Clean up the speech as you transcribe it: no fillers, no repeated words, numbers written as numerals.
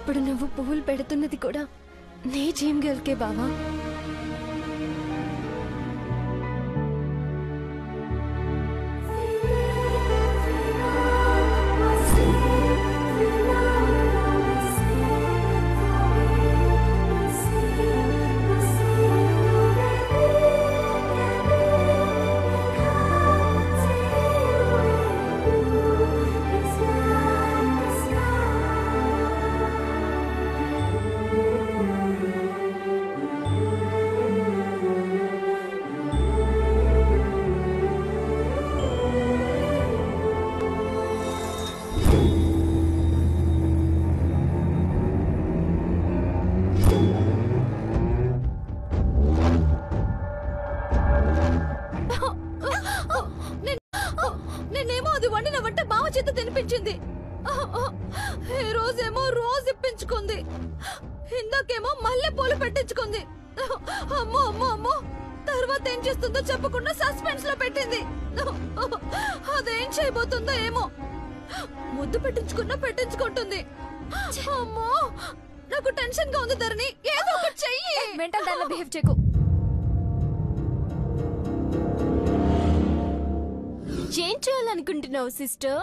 ఇప్పుడు నువ్వు పువ్వులు పెడుతున్నది కూడా నీ డ్రీమ్ గర్ల్కే బావా. నేనేమో అది వండిన వంట బావ చేత తినిపించింది. ఈ రోజేమో రోజు ఇప్పించుకుంది. ఇందాకేమో మళ్ళీ పూలు పెట్టించుకుంది. అమ్మో అమ్మో అమ్మో, తర్వాత ఏం చేస్తుందో చెప్పకుండా సస్పెన్స్ లో పెట్టింది. అదేం చేయబోతుందో ఏమో. ముద్దు పెట్టించుకుంటుంది. అమ్మో, నాకు టెన్షన్ గా ఉంది ధరణి. ఏదో ఒకటి చెయ్యి. మెంటల్ దానిలో బిహేవ్ చేయకు. ఏం చేయాలనుకుంటున్నావు సిస్టర్?